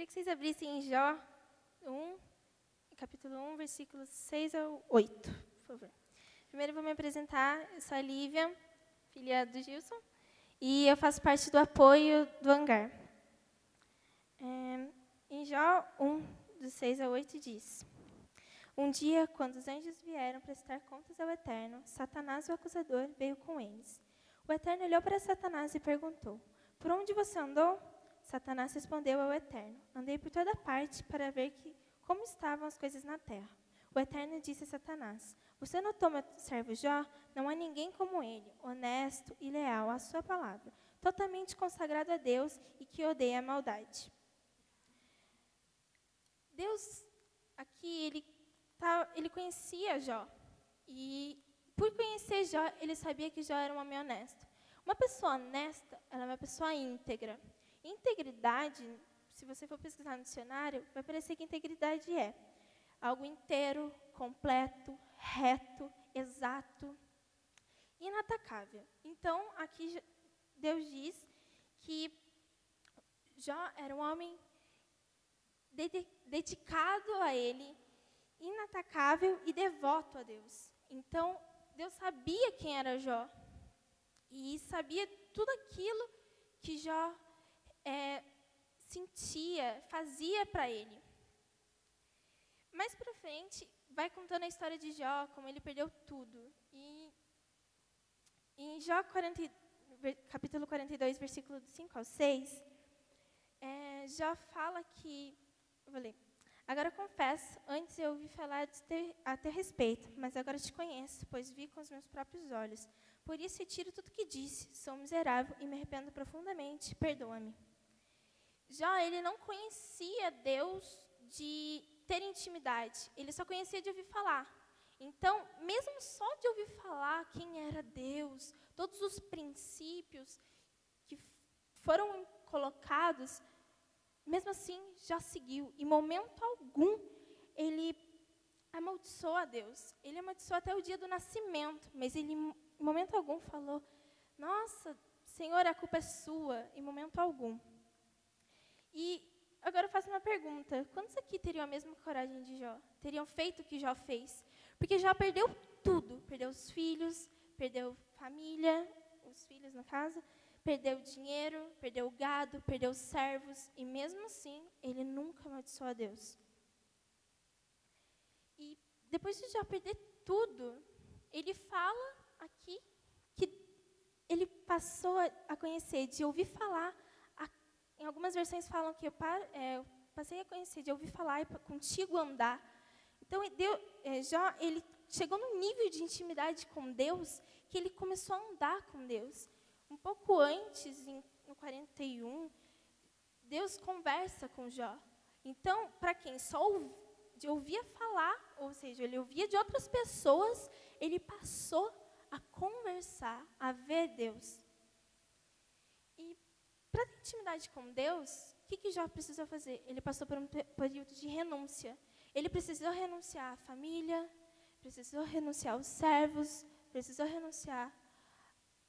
Queria que vocês abrissem em Jó 1, capítulo 1, versículos 6 ao 8, por favor. Primeiro eu vou me apresentar, eu sou a Lívia, filha do Gilson, e eu faço parte do apoio do Hangar. Em Jó 1, do 6 ao 8, diz: Um dia, quando os anjos vieram prestar contas ao Eterno, Satanás, o acusador, veio com eles. O Eterno olhou para Satanás e perguntou: Por onde você andou? Satanás respondeu ao Eterno: Andei por toda parte para ver como estavam as coisas na terra. O Eterno disse a Satanás: Você notou meu servo Jó? Não há ninguém como ele, honesto e leal à sua palavra, totalmente consagrado a Deus e que odeia a maldade. Deus, aqui, ele conhecia Jó. E, por conhecer Jó, ele sabia que Jó era um homem honesto. Uma pessoa honesta, ela é uma pessoa íntegra. Integridade, se você for pesquisar no dicionário, vai parecer que integridade é algo inteiro, completo, reto, exato, inatacável. Então, aqui Deus diz que Jó era um homem dedicado a ele, inatacável e devoto a Deus. Então, Deus sabia quem era Jó e sabia tudo aquilo que Jó sentia, fazia para ele. Mais para frente, vai contando a história de Jó, como ele perdeu tudo. E em Jó capítulo 42, versículo 5 ao 6, Jó fala que... Eu vou ler. Agora confesso, antes eu ouvi falar a teu respeito, mas agora te conheço, pois vi com os meus próprios olhos. Por isso retiro tudo que disse, sou miserável e me arrependo profundamente, perdoa-me. Jó, ele não conhecia Deus de ter intimidade, ele só conhecia de ouvir falar. Então, mesmo só de ouvir falar quem era Deus, todos os princípios que foram colocados, mesmo assim, já seguiu. Em momento algum, ele amaldiçoou a Deus. Ele amaldiçoou até o dia do nascimento, mas ele, em momento algum, falou: Nossa, Senhor, a culpa é sua. Em momento algum. E agora eu faço uma pergunta. Quantos aqui teriam a mesma coragem de Jó? Teriam feito o que Jó fez? Porque Jó perdeu tudo. Perdeu os filhos, perdeu família, os filhos no caso, perdeu dinheiro, perdeu gado, perdeu servos, e mesmo assim, ele nunca amaldiçoou a Deus. E depois de Jó perder tudo, ele fala aqui que ele passou a conhecer, de ouvir falar. Em algumas versões falam que eu passei a conhecer, de ouvir falar e contigo andar. Então, Jó, ele chegou num nível de intimidade com Deus que ele começou a andar com Deus. Um pouco antes, no 41, Deus conversa com Jó. Então, para quem só ouvia falar, ou seja, ele ouvia de outras pessoas, ele passou a conversar, a ver Deus. E para ter intimidade com Deus, o que Jó precisou fazer? Ele passou por um período de renúncia. Ele precisou renunciar à família, precisou renunciar aos servos, precisou renunciar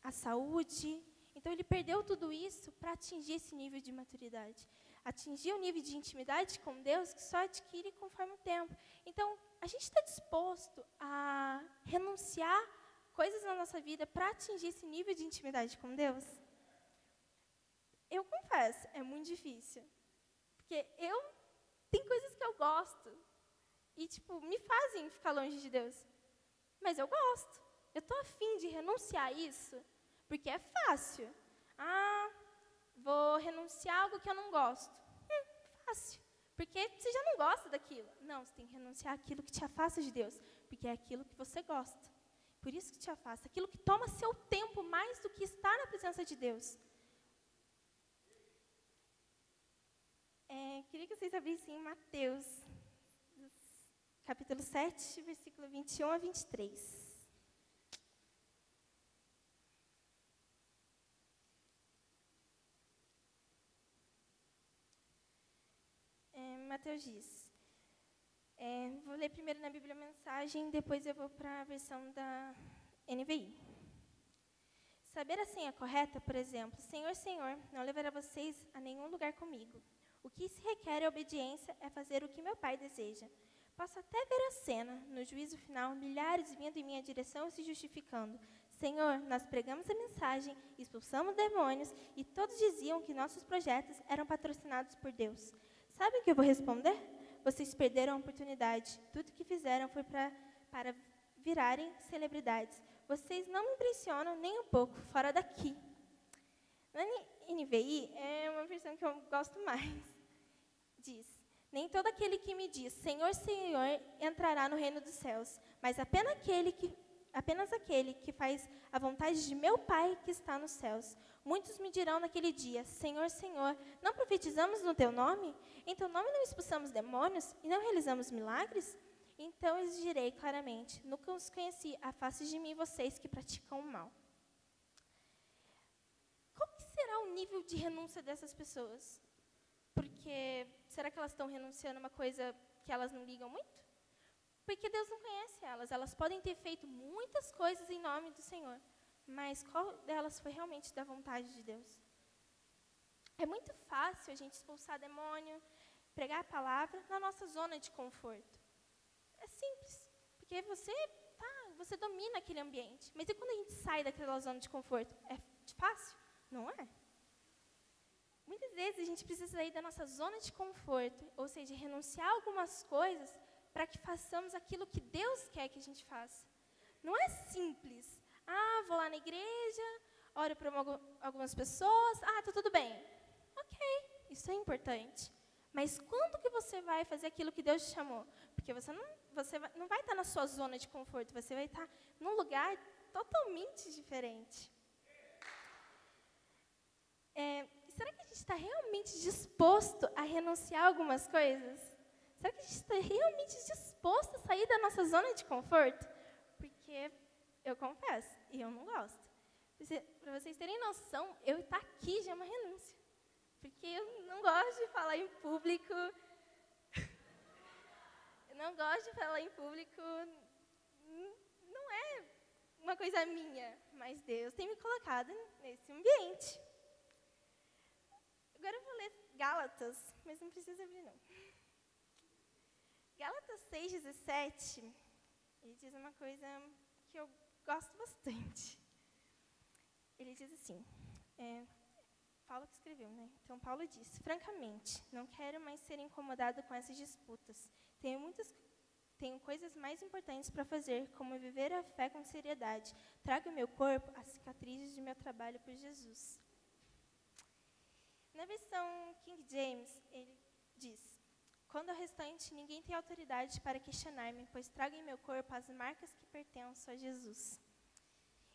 à saúde. Então, ele perdeu tudo isso para atingir esse nível de maturidade. Atingir o nível de intimidade com Deus que só adquire conforme o tempo. Então, a gente está disposto a renunciar coisas na nossa vida para atingir esse nível de intimidade com Deus? Eu confesso, é muito difícil. Porque tem coisas que eu gosto. E, me fazem ficar longe de Deus. Mas eu gosto. Eu estou afim de renunciar a isso, porque é fácil. Vou renunciar a algo que eu não gosto. Fácil. Porque você já não gosta daquilo. Não, você tem que renunciar àquilo que te afasta de Deus, porque é aquilo que você gosta. Por isso que te afasta. Aquilo que toma seu tempo mais do que estar na presença de Deus. Queria que vocês abrissem em Mateus, capítulo 7, versículo 21 a 23. Mateus diz, vou ler primeiro na Bíblia Mensagem, depois eu vou para a versão da NVI. Saber a senha correta, por exemplo, Senhor, Senhor, não levará vocês a nenhum lugar comigo. O que se requer é obediência, é fazer o que meu Pai deseja. Posso até ver a cena, no juízo final, milhares vindo em minha direção e se justificando. Senhor, nós pregamos a mensagem, expulsamos demônios e todos diziam que nossos projetos eram patrocinados por Deus. Sabe o que eu vou responder? Vocês perderam a oportunidade. Tudo que fizeram foi para virarem celebridades. Vocês não me impressionam nem um pouco, fora daqui. Na NVI, é uma versão que eu gosto mais. Diz, nem todo aquele que me diz, Senhor, Senhor, entrará no reino dos céus, mas apenas aquele que faz a vontade de meu Pai que está nos céus. Muitos me dirão naquele dia, Senhor, Senhor, não profetizamos no teu nome? Em teu nome não expulsamos demônios e não realizamos milagres? Então eu direi claramente, nunca os conheci, afaste de mim vocês que praticam o mal. Qual que será o nível de renúncia dessas pessoas? Porque, será que elas estão renunciando a uma coisa que elas não ligam muito? Porque Deus não conhece elas. Elas podem ter feito muitas coisas em nome do Senhor, mas qual delas foi realmente da vontade de Deus? É muito fácil a gente expulsar demônio, pregar a palavra na nossa zona de conforto. É simples, porque você domina aquele ambiente. Mas e quando a gente sai daquela zona de conforto? É fácil? Não é. Muitas vezes a gente precisa sair da nossa zona de conforto, ou seja, renunciar a algumas coisas para que façamos aquilo que Deus quer que a gente faça. Não é simples. Vou lá na igreja, oro para algumas pessoas, tá tudo bem. Ok, isso é importante. Mas quando que você vai fazer aquilo que Deus te chamou? Porque você não vai estar na sua zona de conforto, você vai estar num lugar totalmente diferente. Será que a gente está realmente disposto a renunciar a algumas coisas? Será que a gente está realmente disposto a sair da nossa zona de conforto? Porque, eu confesso, eu não gosto. Para vocês terem noção, eu estar aqui já é uma renúncia. Porque eu não gosto de falar em público. Eu não gosto de falar em público. Não é uma coisa minha, mas Deus tem me colocado nesse ambiente. Agora eu vou ler Gálatas, mas não precisa abrir, não. Gálatas 6,17, ele diz uma coisa que eu gosto bastante. Ele diz assim, Paulo que escreveu, né? Então, Paulo diz, francamente, não quero mais ser incomodado com essas disputas. Tenho coisas mais importantes para fazer, como viver a fé com seriedade. Trago em meu corpo as cicatrizes de meu trabalho por Jesus. Na versão King James, ele diz, quando ao restante, ninguém tem autoridade para questionar-me, pois trago em meu corpo as marcas que pertencem a Jesus.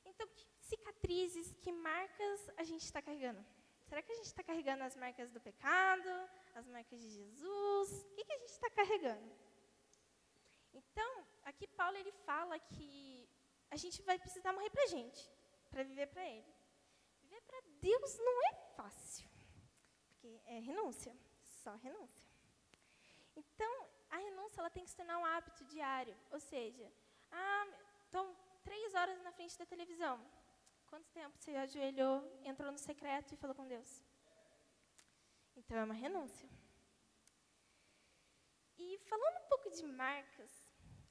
Então, que cicatrizes, que marcas a gente está carregando? Será que a gente está carregando as marcas do pecado, as marcas de Jesus? O que a gente está carregando? Então, aqui Paulo ele fala que a gente vai precisar morrer para a gente, para viver para Ele. Viver para Deus não é fácil, porque é renúncia, só renúncia. Então, a renúncia ela tem que se tornar um hábito diário, ou seja, então, 3 horas na frente da televisão. Quanto tempo você ajoelhou, entrou no secreto e falou com Deus? Então, é uma renúncia. E falando um pouco de marcas,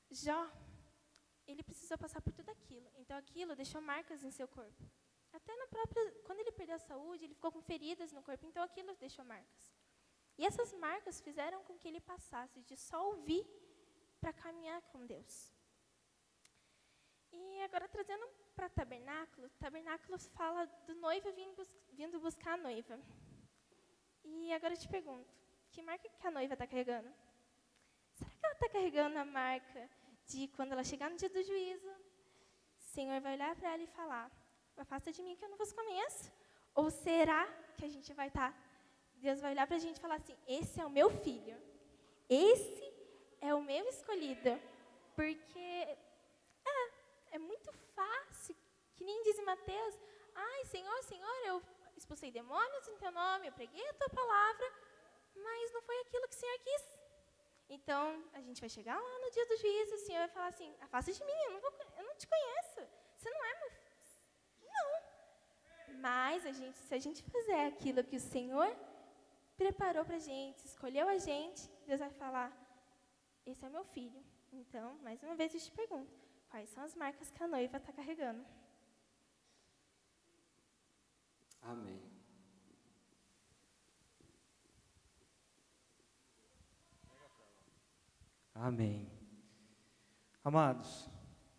Jó, ele precisou passar por tudo aquilo. Então, aquilo deixou marcas em seu corpo. Até quando ele perdeu a saúde, ele ficou com feridas no corpo. Então, aquilo deixou marcas. E essas marcas fizeram com que ele passasse de só ouvir para caminhar com Deus. E agora, trazendo para tabernáculo fala do noivo vindo buscar a noiva. E agora eu te pergunto, que marca que a noiva está carregando? Será que ela está carregando a marca de quando ela chegar no dia do juízo, o Senhor vai olhar para ela e falar, afasta de mim que eu não vos conheço? Ou será que a gente vai estar, Deus vai olhar para a gente e falar assim, esse é o meu filho, esse é o meu escolhido, porque é muito fácil, que nem diz em Mateus, Senhor, Senhor, eu expulsei demônios em teu nome, eu preguei a tua palavra, mas não foi aquilo que o Senhor quis. Então, a gente vai chegar lá no dia do juízo, o Senhor vai falar assim, afasta de mim, eu não te conheço, você não é meu filho. Não. Mas, se a gente fizer aquilo que o Senhor preparou para a gente, escolheu a gente, Deus vai falar, esse é meu filho. Então, mais uma vez eu te pergunto, quais são as marcas que a noiva está carregando? Amém. Amém. Amados,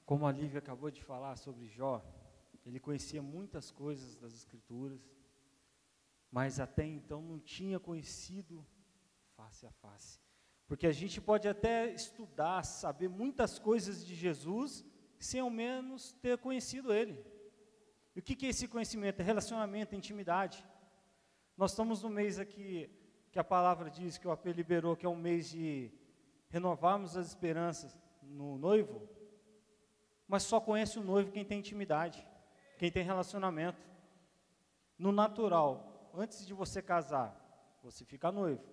como a Lívia acabou de falar sobre Jó, ele conhecia muitas coisas das Escrituras, mas até então não tinha conhecido face a face. Porque a gente pode até estudar, saber muitas coisas de Jesus, sem ao menos ter conhecido Ele. E o que é esse conhecimento? É relacionamento, é intimidade. Nós estamos no mês aqui, que a palavra diz, que o AP liberou, que é um mês de renovarmos as esperanças no noivo, mas só conhece o noivo quem tem intimidade, quem tem relacionamento. No natural, antes de você casar, você fica noivo.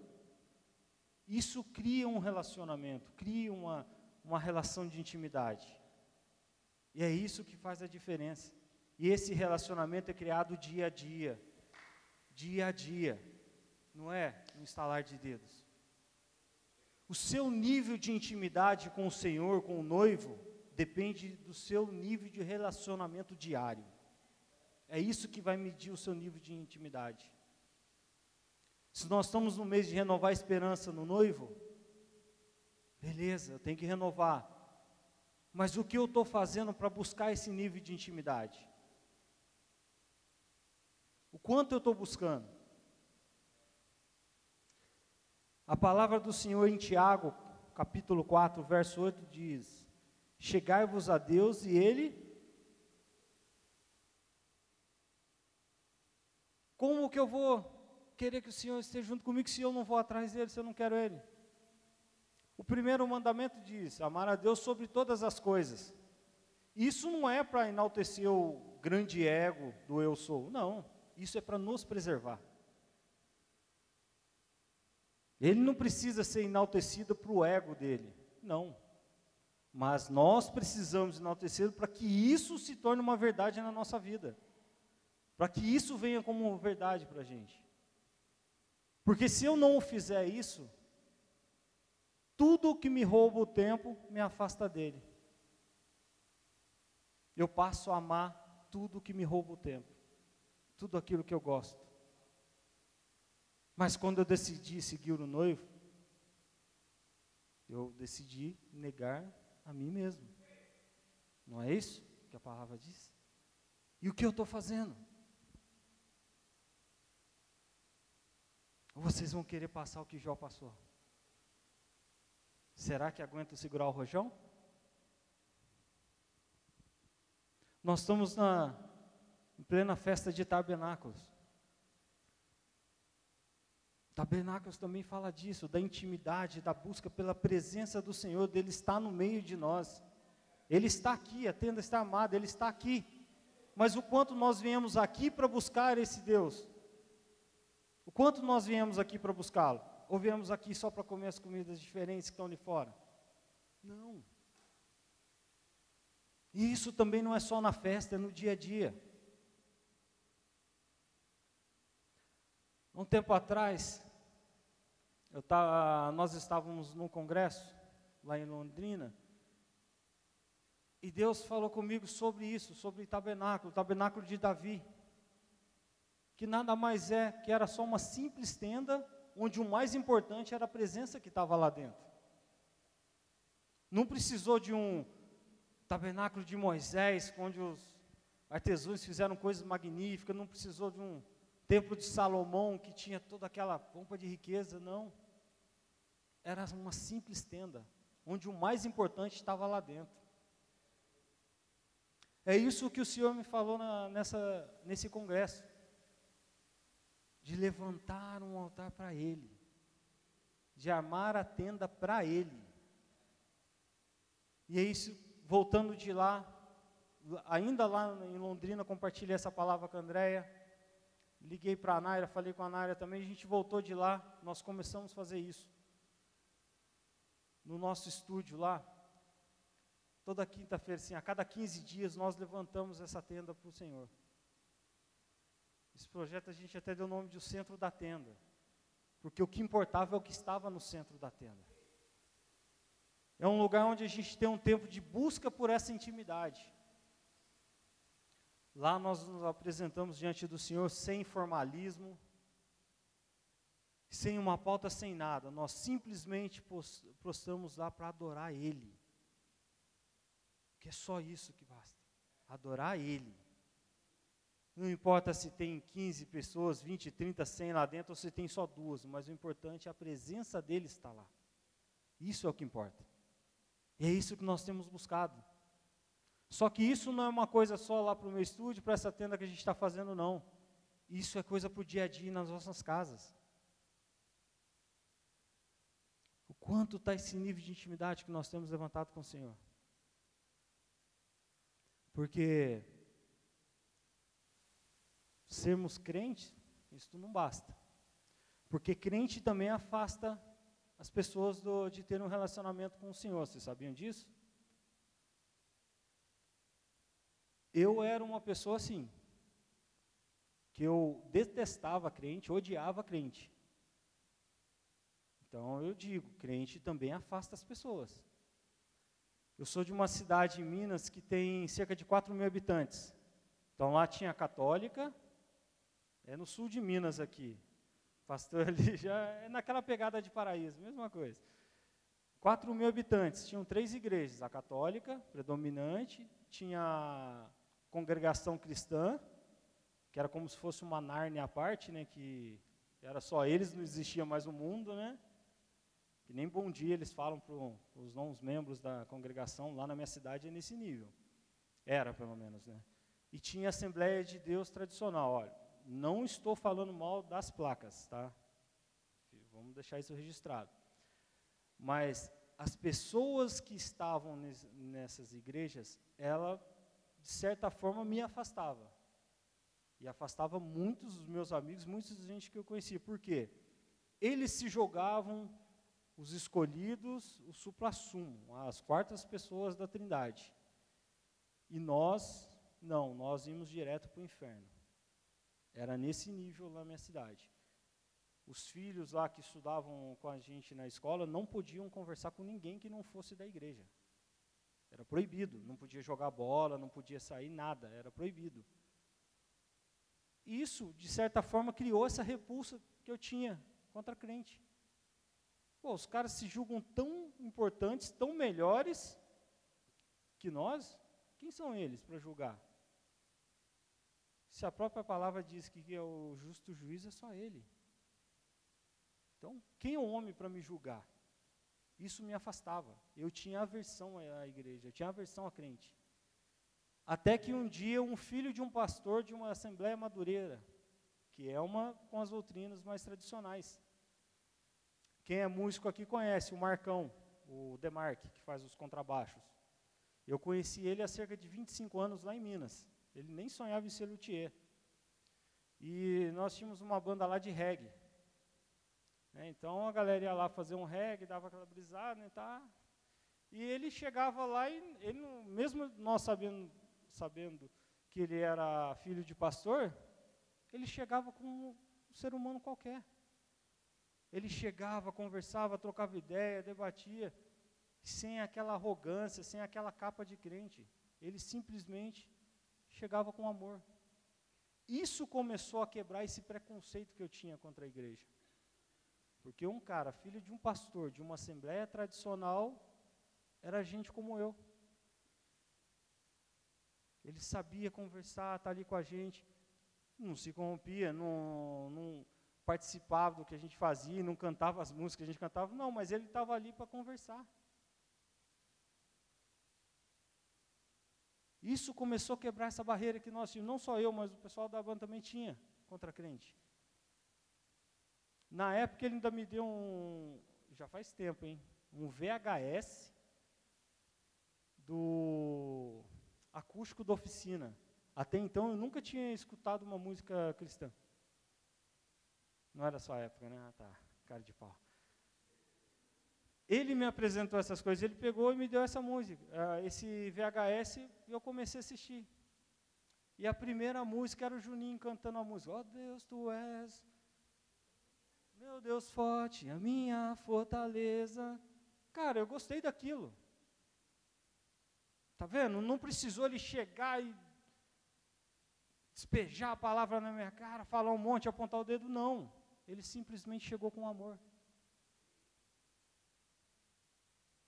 Isso cria um relacionamento, cria uma relação de intimidade. E é isso que faz a diferença. E esse relacionamento é criado dia a dia, não é no estalar de dedos. O seu nível de intimidade com o Senhor, com o noivo, depende do seu nível de relacionamento diário. É isso que vai medir o seu nível de intimidade. Se nós estamos no mês de renovar a esperança no noivo, beleza, eu tenho que renovar. Mas o que eu estou fazendo para buscar esse nível de intimidade? O quanto eu estou buscando? A palavra do Senhor em Tiago, capítulo 4, verso 8 diz: chegai-vos a Deus e Ele... Como que eu vou querer que o Senhor esteja junto comigo se eu não vou atrás dele, se eu não quero Ele? O primeiro mandamento diz: amar a Deus sobre todas as coisas. Isso não é para enaltecer o grande ego do eu sou, não. Isso é para nos preservar. Ele não precisa ser enaltecido para o ego dele, não. Mas nós precisamos enaltecê-lo para que isso se torne uma verdade na nossa vida. Para que isso venha como verdade para a gente. Porque se eu não fizer isso, tudo que me rouba o tempo me afasta dele. Eu passo a amar tudo que me rouba o tempo. Tudo aquilo que eu gosto. Mas quando eu decidi seguir o noivo, eu decidi negar a mim mesmo. Não é isso que a palavra diz? E o que eu estou fazendo? Ou vocês vão querer passar o que Jó passou? Será que aguenta segurar o rojão? Nós estamos em plena festa de tabernáculos. Tabernáculos também fala disso, da intimidade, da busca pela presença do Senhor, dele estar no meio de nós. Ele está aqui, a tenda está armada, Ele está aqui. Mas o quanto nós viemos aqui para buscar esse Deus? O quanto nós viemos aqui para buscá-lo? Ou viemos aqui só para comer as comidas diferentes que estão ali fora? Não. E isso também não é só na festa, é no dia a dia. Um tempo atrás, nós estávamos num congresso, lá em Londrina, e Deus falou comigo sobre isso, sobre o tabernáculo de Davi, que nada mais é, que era só uma simples tenda, onde o mais importante era a presença que estava lá dentro. Não precisou de um tabernáculo de Moisés, onde os artesãos fizeram coisas magníficas, não precisou de um templo de Salomão, que tinha toda aquela pompa de riqueza, não. Era uma simples tenda, onde o mais importante estava lá dentro. É isso que o Senhor me falou nesse congresso, de levantar um altar para Ele, de armar a tenda para Ele. E é isso, voltando de lá, ainda lá em Londrina, compartilhei essa palavra com a Andréia, liguei para a Naira, falei com a Naira também, a gente voltou de lá, nós começamos a fazer isso. No nosso estúdio lá, toda quinta-feira, assim, a cada 15 dias, nós levantamos essa tenda para o Senhor. Esse projeto a gente até deu o nome de o Centro da Tenda. porque o que importava é o que estava no centro da tenda. É um lugar onde a gente tem um tempo de busca por essa intimidade. Lá nós nos apresentamos diante do Senhor sem formalismo, sem uma pauta, sem nada. Nós simplesmente prostramos lá para adorar Ele. Porque é só isso que basta. Adorar Ele. Não importa se tem 15 pessoas, 20, 30, 100 lá dentro, ou se tem só 2, mas o importante é a presença dele estar lá. Isso é o que importa. E é isso que nós temos buscado. Só que isso não é uma coisa só lá para o meu estúdio, para essa tenda que a gente está fazendo, não. Isso é coisa para o dia a dia nas nossas casas. O quanto está esse nível de intimidade que nós temos levantado com o Senhor. Porque sermos crentes, isso não basta. Porque crente também afasta as pessoas de ter um relacionamento com o Senhor. Vocês sabiam disso? Eu era uma pessoa assim, que eu detestava crente, odiava crente. Então eu digo, crente também afasta as pessoas. Eu sou de uma cidade em Minas que tem cerca de 4.000 habitantes. Então lá tinha católica, é no sul de Minas aqui. Pastor ali já é naquela pegada de Paraíso, mesma coisa. 4.000 habitantes, tinham 3 igrejas, a católica, predominante, tinha a congregação cristã, que era como se fosse uma Nárnia à parte, né, que era só eles, não existia mais o mundo, né, que nem bom dia eles falam para os não-membros da congregação, lá na minha cidade é nesse nível, era pelo menos, né, e tinha a Assembleia de Deus tradicional. Olha, não estou falando mal das placas, tá, vamos deixar isso registrado, mas as pessoas que estavam nessas igrejas, ela de certa forma me afastava. E afastava muitos dos meus amigos, muita gente que eu conhecia. Por quê? Eles se jogavam, os escolhidos, o supra-sumo, as quartas pessoas da Trindade. E nós, não, nós íamos direto para o inferno. Era nesse nível na minha cidade. Os filhos lá que estudavam com a gente na escola não podiam conversar com ninguém que não fosse da igreja. Era proibido, não podia jogar bola, não podia sair, nada, era proibido. Isso, de certa forma, criou essa repulsa que eu tinha contra crente. Pô, os caras se julgam tão importantes, tão melhores que nós, quem são eles para julgar? Se a própria palavra diz que é o justo juiz, é só ele. Então, quem é o homem para me julgar? Isso me afastava. Eu tinha aversão à igreja, eu tinha aversão a crente. Até que um dia, um filho de um pastor de uma Assembleia Madureira, que é uma com as doutrinas mais tradicionais. Quem é músico aqui conhece o Marcão, o Demarque, que faz os contrabaixos. Eu conheci ele há cerca de 25 anos lá em Minas. Ele nem sonhava em ser luthier. E nós tínhamos uma banda lá de reggae. Então a galera ia lá fazer um reggae, dava aquela brisada, né, tá? E ele chegava lá e ele, mesmo nós sabendo que ele era filho de pastor, ele chegava como um ser humano qualquer. Ele chegava, conversava, trocava ideia, debatia, sem aquela arrogância, sem aquela capa de crente. Ele simplesmente chegava com amor. Isso começou a quebrar esse preconceito que eu tinha contra a igreja. Porque um cara, filho de um pastor, de uma assembleia tradicional, era gente como eu. Ele sabia conversar, estar ali com a gente, não se corrompia, não participava do que a gente fazia, não cantava as músicas que a gente cantava, não, mas ele estava ali para conversar. Isso começou a quebrar essa barreira que nós tínhamos, não só eu, mas o pessoal da banda também tinha contra crente. Na época ele ainda me deu já faz tempo, um VHS do acústico da oficina. Até então eu nunca tinha escutado uma música cristã. Não era só a época, né? Ah, tá, cara de pau. Ele me apresentou essas coisas, ele pegou e me deu essa música, esse VHS, e eu comecei a assistir. E a primeira música era o Juninho cantando a música, ó Deus, tu és Meu Deus forte, a minha fortaleza. Cara, eu gostei daquilo. Tá vendo? Não precisou ele chegar e despejar a palavra na minha cara, falar um monte, apontar o dedo, não. Ele simplesmente chegou com amor.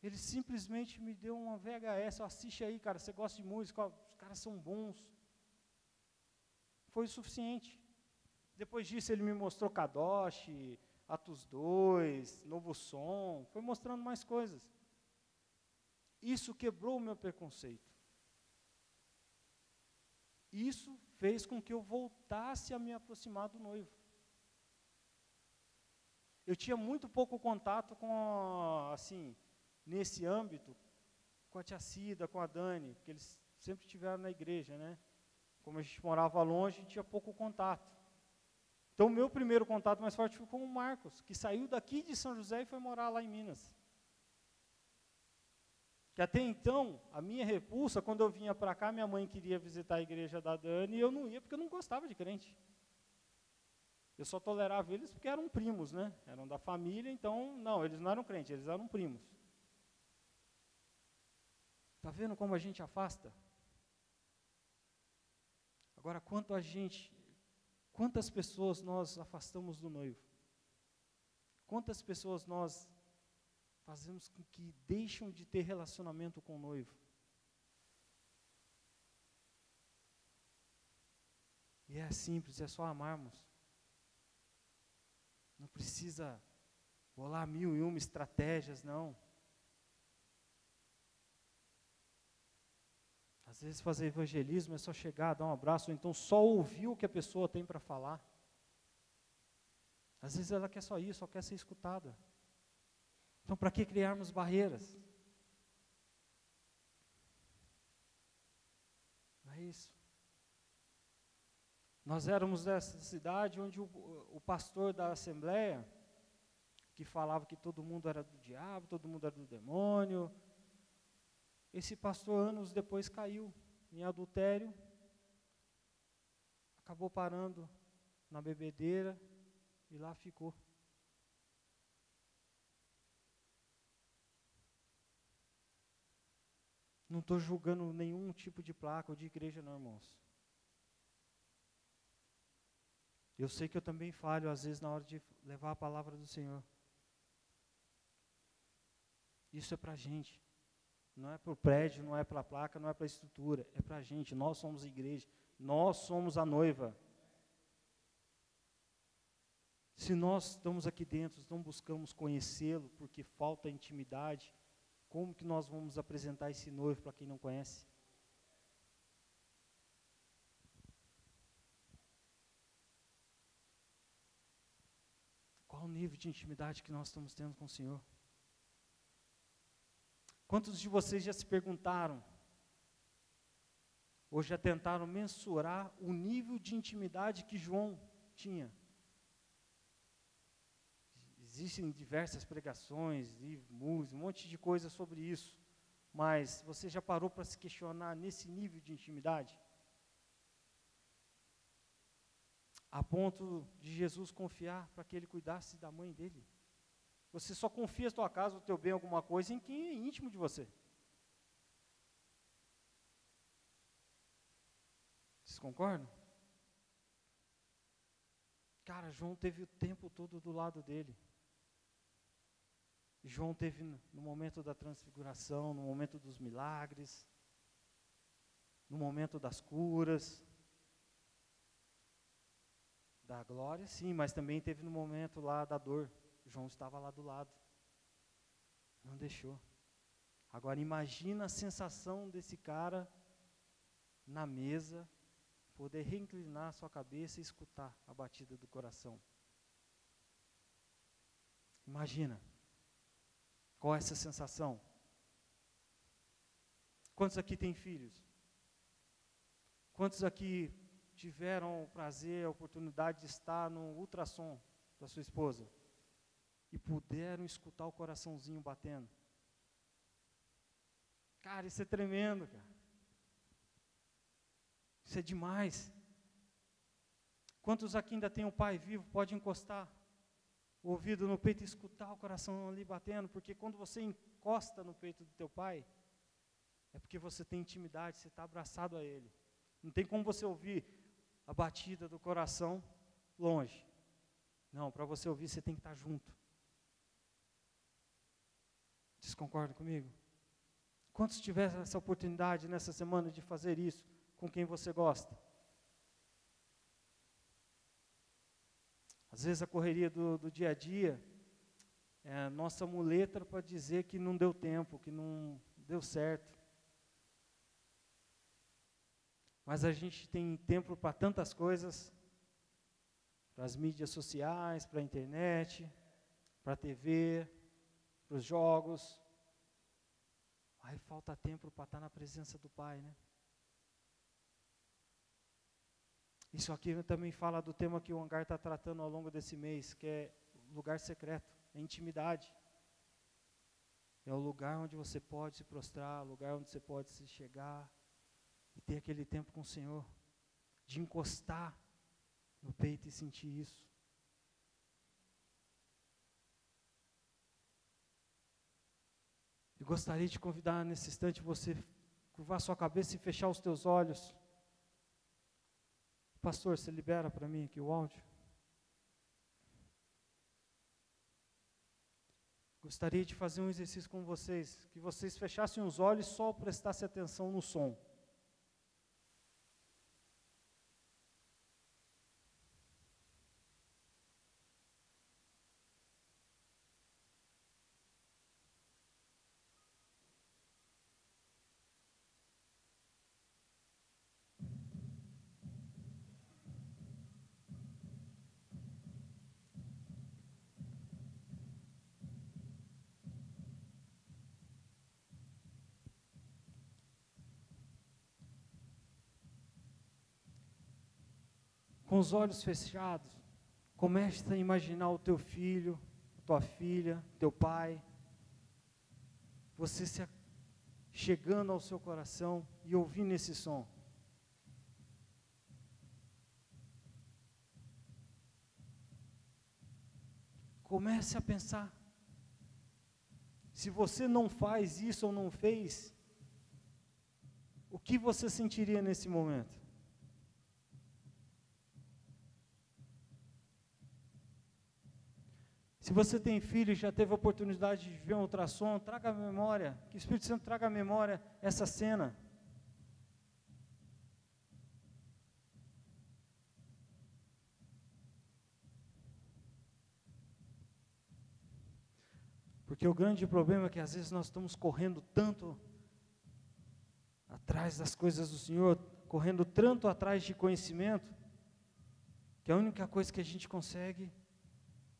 Ele simplesmente me deu uma VHS, assiste aí, cara, você gosta de música, os caras são bons. Foi o suficiente. Depois disso ele me mostrou Kadosh, Atos 2, Novo Som, foi mostrando mais coisas. Isso quebrou o meu preconceito. Isso fez com que eu voltasse a me aproximar do noivo. Eu tinha muito pouco contato com, assim, nesse âmbito, com a tia Cida, com a Dani, porque eles sempre estiveram na igreja, né? Como a gente morava longe, tinha pouco contato. Então, o meu primeiro contato mais forte foi com o Marcos, que saiu daqui de São José e foi morar lá em Minas. Que até então, a minha repulsa, quando eu vinha para cá, minha mãe queria visitar a igreja da Dani, e eu não ia porque eu não gostava de crente. Eu só tolerava eles porque eram primos, né? Eram da família, então, não, eles não eram crentes, eles eram primos. Está vendo como a gente afasta? Agora, quantas pessoas nós afastamos do noivo? Quantas pessoas nós fazemos com que deixam de ter relacionamento com o noivo? E é simples, é só amarmos. Não precisa bolar 1001 estratégias, não. Às vezes fazer evangelismo é só chegar, dar um abraço, ou então só ouvir o que a pessoa tem para falar. Às vezes ela quer só isso, só quer ser escutada. Então, para que criarmos barreiras? Não é isso. Nós éramos dessa cidade onde o pastor da assembleia, que falava que todo mundo era do diabo, todo mundo era do demônio, esse pastor, anos depois, caiu em adultério, acabou parando na bebedeira e lá ficou. Não estou julgando nenhum tipo de placa ou de igreja, não, irmãos. Eu sei que eu também falho, às vezes, na hora de levar a palavra do Senhor. Isso é para a gente. Não é para o prédio, não é para a placa, não é para a estrutura. É para a gente. Nós somos a igreja. Nós somos a noiva. Se nós estamos aqui dentro, não buscamos conhecê-lo, porque falta intimidade, como que nós vamos apresentar esse noivo para quem não conhece? Qual o nível de intimidade que nós estamos tendo com o Senhor? Quantos de vocês já se perguntaram, ou já tentaram mensurar o nível de intimidade que João tinha? Existem diversas pregações, livros, música, um monte de coisa sobre isso. Mas você já parou para se questionar nesse nível de intimidade? A ponto de Jesus confiar para que ele cuidasse da mãe dele. Você só confia a tua casa, o teu bem, alguma coisa em quem é íntimo de você. Vocês concordam? Cara, João teve o tempo todo do lado dele. João teve no momento da transfiguração, no momento dos milagres, no momento das curas, da glória, sim, mas também teve no momento lá da dor. João estava lá do lado, não deixou. Agora imagina a sensação desse cara na mesa, poder reinclinar a sua cabeça e escutar a batida do coração. Imagina. Qual é essa sensação? Quantos aqui têm filhos? Quantos aqui tiveram o prazer, a oportunidade de estar no ultrassom da sua esposa e puderam escutar o coraçãozinho batendo? Cara, isso é tremendo, cara. Isso é demais. Quantos aqui ainda tem um pai vivo? Pode encostar. o ouvido no peito e escutar o coração ali batendo, porque quando você encosta no peito do teu pai, é porque você tem intimidade, você está abraçado a ele. Não tem como você ouvir a batida do coração longe. Não, para você ouvir, você tem que estar junto. Vocês concordam comigo? Quantos tiveram essa oportunidade nessa semana de fazer isso com quem você gosta? Às vezes a correria do dia a dia é a nossa muleta para dizer que não deu tempo, que não deu certo. Mas a gente tem tempo para tantas coisas, para as mídias sociais, para a internet, para a TV, para os jogos. Aí falta tempo para estar na presença do Pai, né? Isso aqui também fala do tema que o Hangar está tratando ao longo desse mês, que é lugar secreto, é intimidade. É o lugar onde você pode se prostrar, o lugar onde você pode se chegar e ter aquele tempo com o Senhor, de encostar no peito e sentir isso. Eu gostaria de convidar nesse instante você curvar sua cabeça e fechar os teus olhos. Pastor, você libera para mim aqui o áudio? Gostaria de fazer um exercício com vocês, que vocês fechassem os olhos e só prestassem atenção no som. Com os olhos fechados, comece a imaginar o teu filho, a tua filha, teu pai, você se chegando ao seu coração e ouvindo esse som. Comece a pensar, se você não faz isso ou não fez, o que você sentiria nesse momento? Se você tem filho e já teve a oportunidade de ver um ultrassom, traga a memória, que o Espírito Santo traga à memória essa cena. Porque o grande problema é que às vezes nós estamos correndo tanto atrás das coisas do Senhor, correndo tanto atrás de conhecimento, que a única coisa que a gente consegue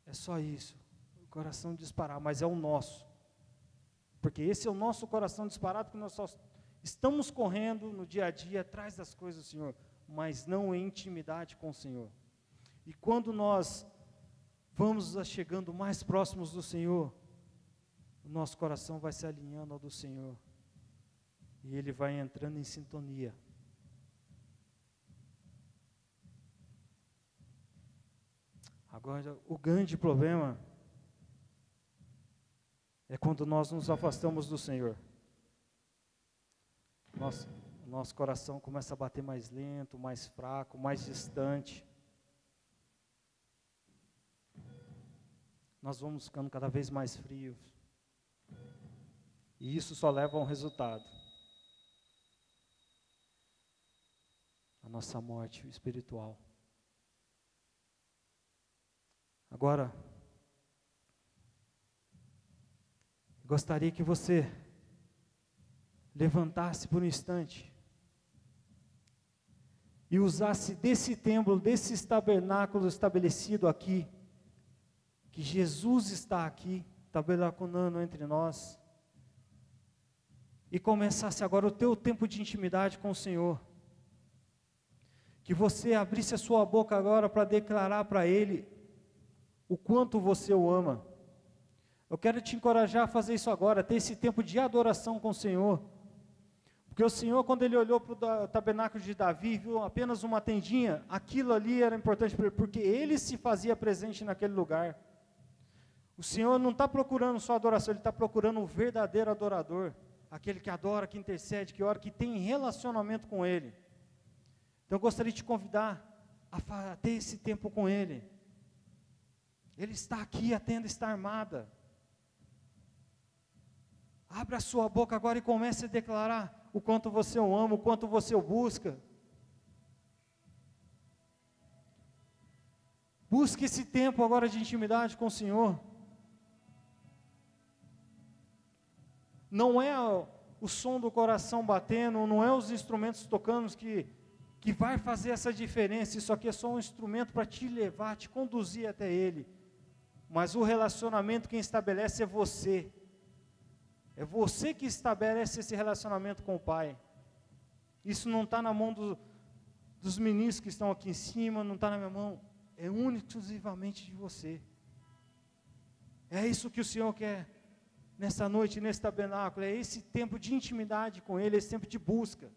é só isso, o coração disparar, mas é o nosso. Porque esse é o nosso coração disparado, que nós só estamos correndo no dia a dia atrás das coisas do Senhor, mas não em intimidade com o Senhor. E quando nós vamos chegando mais próximos do Senhor, o nosso coração vai se alinhando ao do Senhor. E ele vai entrando em sintonia. Agora, o grande problema é quando nós nos afastamos do Senhor. O nosso coração começa a bater mais lento, mais fraco, mais distante. Nós vamos ficando cada vez mais frios. E isso só leva a um resultado: a nossa morte espiritual. Agora, gostaria que você levantasse por um instante e usasse desse templo, desse tabernáculo estabelecido aqui, que Jesus está aqui, tabernaculando entre nós, e começasse agora o teu tempo de intimidade com o Senhor. Que você abrisse a sua boca agora para declarar para Ele o quanto você o ama. Eu quero te encorajar a fazer isso agora, ter esse tempo de adoração com o Senhor. Porque o Senhor, quando Ele olhou para o tabernáculo de Davi, viu apenas uma tendinha, aquilo ali era importante para Ele, porque Ele se fazia presente naquele lugar. O Senhor não está procurando só adoração, Ele está procurando o verdadeiro adorador, aquele que adora, que intercede, que ora, que tem relacionamento com Ele. Então eu gostaria de te convidar a ter esse tempo com Ele. Ele está aqui, a tenda está armada. Abra a sua boca agora e comece a declarar o quanto você o ama, o quanto você o busca. Busque esse tempo agora de intimidade com o Senhor. Não é o som do coração batendo, não é os instrumentos tocando que vai fazer essa diferença. Isso aqui é só um instrumento para te levar, te conduzir até Ele. Mas o relacionamento quem estabelece é você. É você que estabelece esse relacionamento com o Pai. Isso não está na mão dos ministros que estão aqui em cima, não está na minha mão. É único e exclusivamente de você. É isso que o Senhor quer nessa noite, nesse tabernáculo. É esse tempo de intimidade com Ele, esse tempo de busca.